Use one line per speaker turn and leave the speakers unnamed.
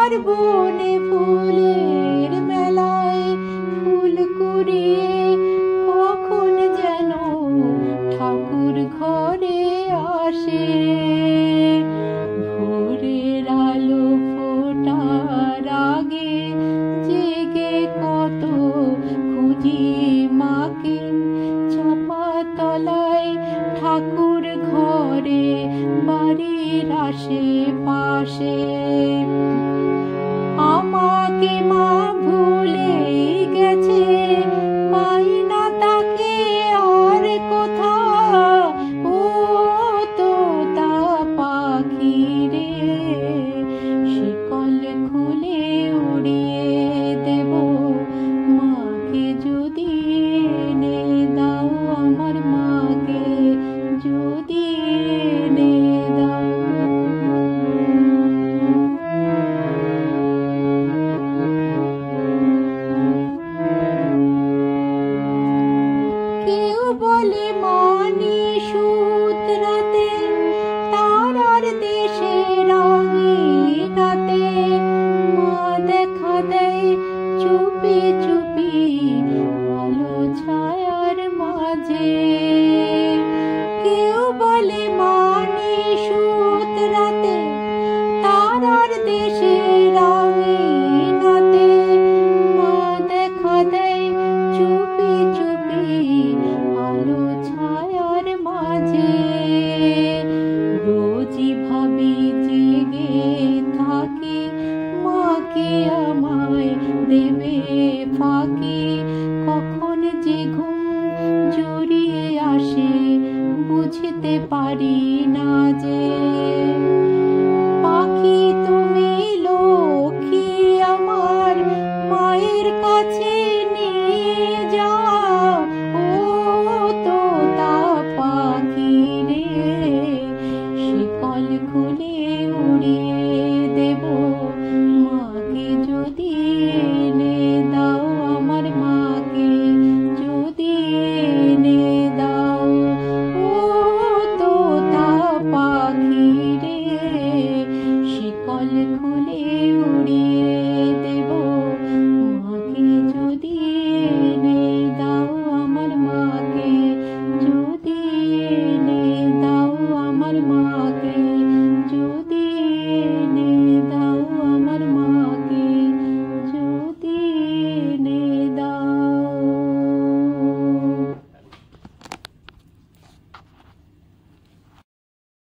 আমার বনে ফুলের মেলায় ফুল কুড়িয়ে কখন যেন ঠাকুর ঘরে আসে। ভোরের আলো ফোটার আগে জেগে কত খুঁজি মাকে, চাপা তলায় ঠাকুর ঘরে বাড়ির আশেপাশে। আমাকে মা ভুলে গেছে, পাই না তাকে আর কোথাও। ও তোতা পাখি রে, শিকল খুলে উড়িয়ে দেব মাকে যদি এনে দাও, আমার মাকে যদি এনে দাও। কেউ বলে মানি সূত্রাতে, তারার দেশে রঙিনাতে মা দেখা দেয় চুপি চুপি আলো ছায়ার মাঝে। কেউ বলে মানি সূত্রাতে, তারার দেশে রঙিনাতে মা দেখা দেয় চুপি চুপি আলো ছায়ার মাঝে। রোজই ভাবি জেগে থাকি, মাকে আমায় দেবে ফাঁকি। কখন যে ঘুম জড়িয়ে আসে বুঝতে পারি না যে। পাখি তুমি লক্ষ্মী আমার, মায়ের কাছে নিয়ে যাও। ও তোতা পাখি রে, শিকল খুলে উড়িয়ে দেব মাকে যদি এনে দাও, আমার মাকে যদি এনে দাও। ও তোতা পাখি রে, শিকল খুলে উড়িয়ে দেব মাকে যদি এনে দাও, আমার মাকে যদি এনে দাও, আমার মাকে যদি